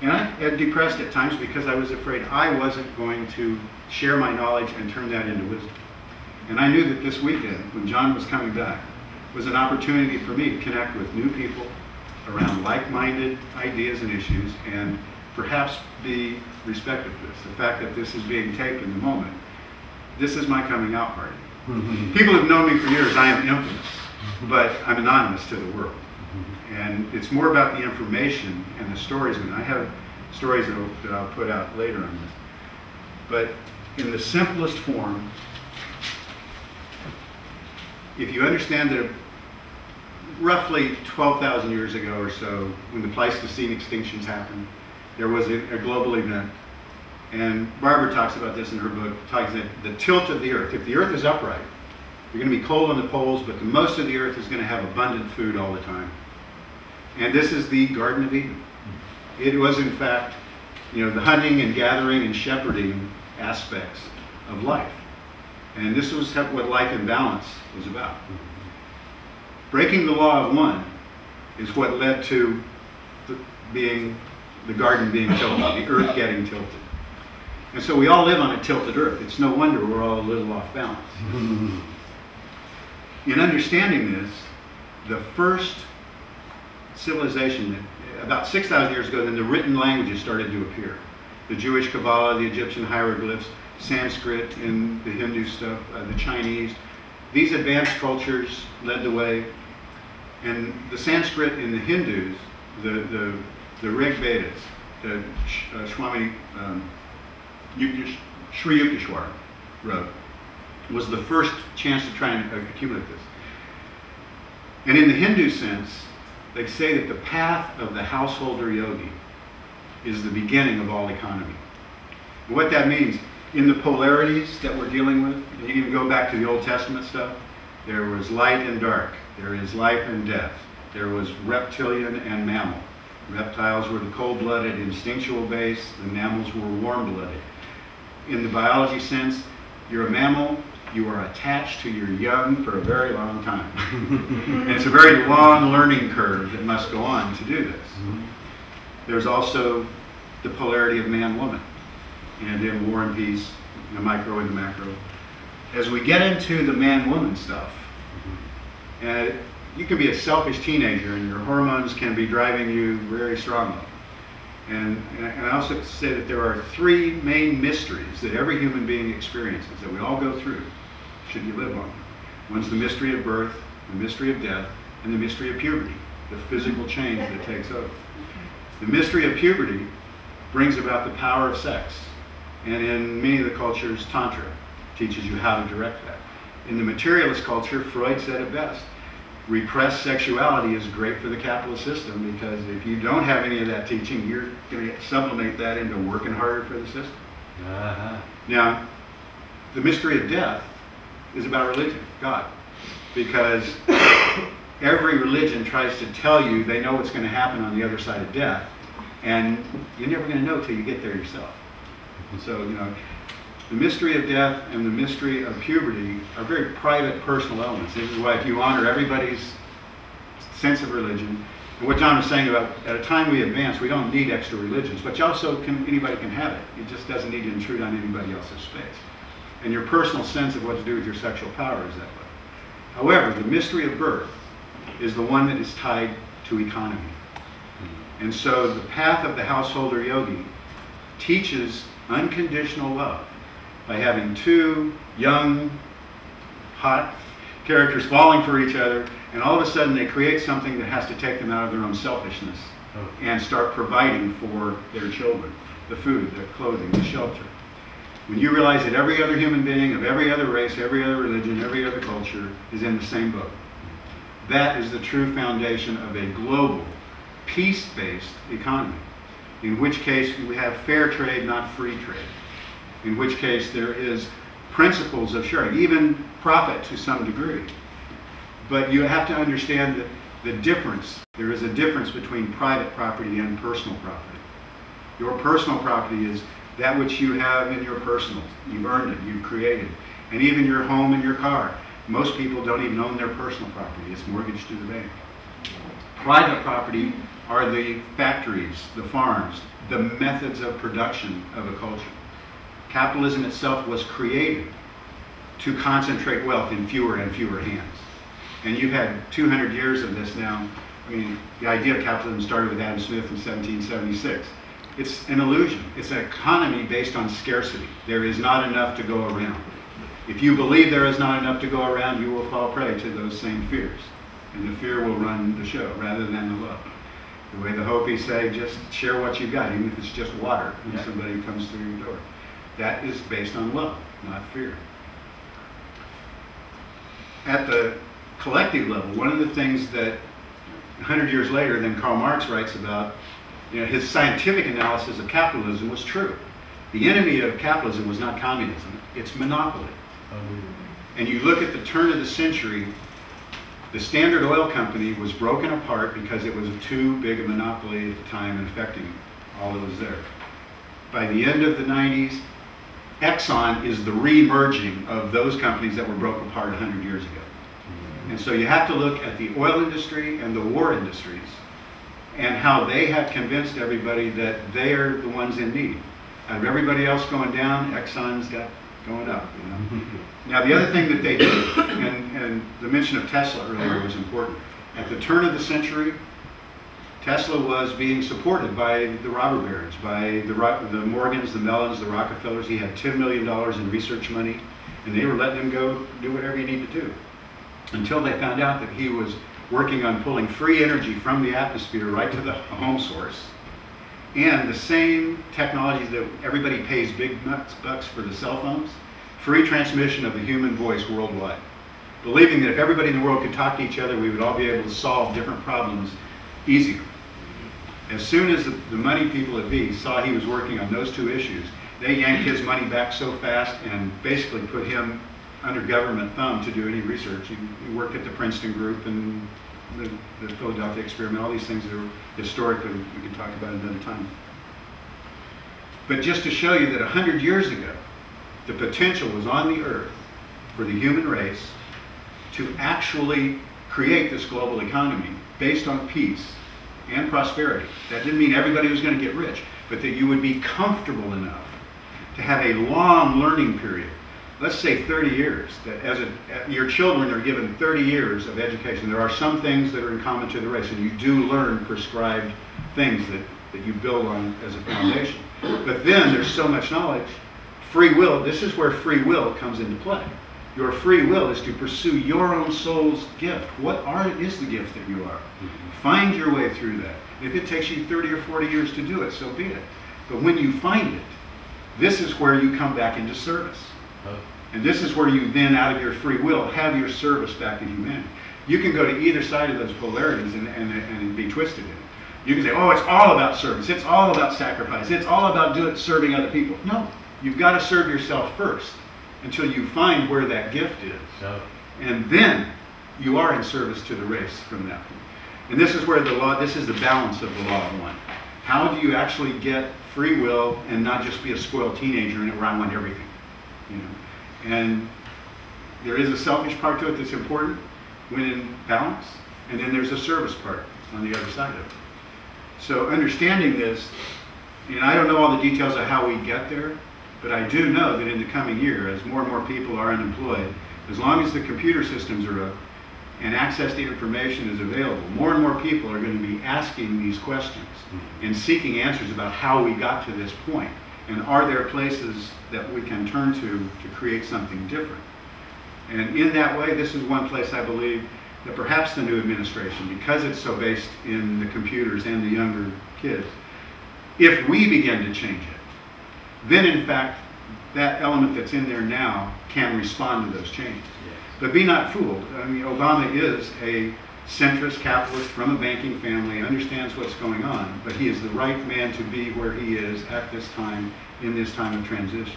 And I got depressed at times because I was afraid I wasn't going to share my knowledge and turn that into wisdom. And I knew that this weekend, when John was coming back, was an opportunity for me to connect with new people around like-minded ideas and issues, and perhaps be respectful of this. The fact that this is being taped in the moment, this is my coming out party. People have known me for years. I am infamous, but I'm anonymous to the world. And it's more about the information and the stories. And I have stories that I'll put out later on this. But in the simplest form, if you understand that roughly 12,000 years ago or so, when the Pleistocene extinctions happened, there was a global event. And Barbara talks about this in her book, talks about the tilt of the earth. If the earth is upright, you're going to be cold on the poles, but the most of the earth is going to have abundant food all the time. And this is the Garden of Eden. It was, in fact, the hunting and gathering and shepherding aspects of life. And this was what life in balance was about. Breaking the law of one is what led to the garden being tilted, the earth getting tilted. And so we all live on a tilted earth. It's no wonder we're all a little off balance. In understanding this, the first civilization, about 6,000 years ago, then the written languages started to appear. The Jewish Kabbalah, the Egyptian hieroglyphs, Sanskrit in the Hindu stuff, the Chinese. These advanced cultures led the way. And the Sanskrit in the Hindus, the Rig Vedas, the Sri Yukteswar wrote, was the first chance to try and accumulate this. And in the Hindu sense, they say that the path of the householder yogi is the beginning of all economy. And what that means, in the polarities that we're dealing with, and you can go back to the Old Testament stuff, there was light and dark, there is life and death, there was reptilian and mammal. Reptiles were the cold-blooded, instinctual base, the mammals were warm-blooded. In the biology sense, you're a mammal, you are attached to your young for a very long time. And it's a very long learning curve that must go on to do this. There's also the polarity of man-woman, and in War and Peace, the micro and the macro. As we get into the man-woman stuff, you can be a selfish teenager and your hormones can be driving you very strongly. And I also say that there are three main mysteries that every human being experiences, that we all go through, should you live on. One's the mystery of birth, the mystery of death, and the mystery of puberty, the physical change that takes over. The mystery of puberty brings about the power of sex. And in many of the cultures, Tantra teaches you how to direct that. In the materialist culture, Freud said it best. Repressed sexuality is great for the capitalist system, because if you don't have any of that teaching, you're going to sublimate that into working harder for the system. Now, the mystery of death is about religion, God, because every religion tries to tell you they know what's going to happen on the other side of death, and you're never going to know till you get there yourself. And so, the mystery of death and the mystery of puberty are very private, personal elements. This is why if you honor everybody's sense of religion, and what John was saying about at a time we advance, we don't need extra religions, but you also anybody can have it. It just doesn't need to intrude on anybody else's space. And your personal sense of what to do with your sexual power is that way. However, the mystery of birth is the one that is tied to economy. And so the path of the householder yogi teaches unconditional love by having two young, hot characters falling for each other, and all of a sudden they create something that has to take them out of their own selfishness and start providing for their children, the food, the clothing, the shelter. When you realize that every other human being of every other race, every other religion, every other culture is in the same boat, that is the true foundation of a global, peace-based economy, in which case we have fair trade, not free trade, in which case there is principles of sharing, even profit to some degree. But you have to understand that the difference, there is a difference between private property and personal property. Your personal property is that which you have in your personal. You've earned it, you've created. And even your home and your car. Most people don't even own their personal property. It's mortgaged to the bank. Private property are the factories, the farms, the methods of production of a culture. Capitalism itself was created to concentrate wealth in fewer and fewer hands. And you've had 200 years of this now. I mean, the idea of capitalism started with Adam Smith in 1776. It's an illusion. It's an economy based on scarcity. There is not enough to go around. If you believe there is not enough to go around, you will fall prey to those same fears. And the fear will run the show rather than the love. The way the Hopis say, just share what you've got, even if it's just water when somebody comes through your door. That is based on love, not fear. At the collective level, one of the things that 100 years later, then Karl Marx writes about, his scientific analysis of capitalism was true. The enemy of capitalism was not communism, it's monopoly. And you look at the turn of the century, the Standard Oil Company was broken apart because it was too big a monopoly at the time and affecting all that was there. By the end of the 90s, Exxon is the re-merging of those companies that were broken apart 100 years ago. And so you have to look at the oil industry and the war industries and how they have convinced everybody that they are the ones in need. Out of everybody else going down, Exxon's got going up. Now the other thing that they did, and the mention of Tesla earlier was important. At the turn of the century, Tesla was being supported by the robber barons, by the Morgans, the Mellons, the Rockefellers. He had $10 million in research money, and they were letting him go do whatever he needed to do. Until they found out that he was working on pulling free energy from the atmosphere right to the home source, and the same technologies that everybody pays big bucks for the cell phones, free transmission of the human voice worldwide. Believing that if everybody in the world could talk to each other, we would all be able to solve different problems easier. As soon as the money people at B saw he was working on those two issues, they yanked his money back so fast and basically put him under government thumb to do any research. He worked at the Princeton group and the Philadelphia experiment, all these things that are historic that we can talk about another time. But just to show you that 100 years ago, the potential was on the earth for the human race to actually create this global economy based on peace and prosperity. That didn't mean everybody was going to get rich, but that you would be comfortable enough to have a long learning period. Let's say 30 years, that your children are given 30 years of education. There are some things that are in common to the race, and you do learn prescribed things that you build on as a foundation. But then there's so much knowledge. Free will, this is where free will comes into play. Your free will is to pursue your own soul's gift. What is the gift that you are? Find your way through that. If it takes you 30 or 40 years to do it, so be it. But when you find it, this is where you come back into service. And this is where you then, out of your free will, have your service back to humanity. You can go to either side of those polarities and be twisted in it. You can say, oh, it's all about service. It's all about sacrifice. It's all about serving other people. No, you've got to serve yourself first until you find where that gift is. And then you are in service to the race from that point. And this is where this is the balance of the law of one. How do you actually get free will and not just be a spoiled teenager and I want everything? And there is a selfish part to it that's important when in balance, and then there's a service part on the other side of it. So understanding this, and I don't know all the details of how we get there, but I do know that in the coming year, as more and more people are unemployed, as long as the computer systems are up and access to information is available, more and more people are going to be asking these questions and seeking answers about how we got to this point. And are there places that we can turn to create something different? And in that way, this is one place I believe that perhaps the new administration, because it's so based in the computers and the younger kids, if we begin to change it, then in fact, that element that's in there now can respond to those changes. Yes. But be not fooled. I mean, Obama is a centrist capitalist from a banking family, understands what's going on, but he is the right man to be where he is at this time, in this time of transition.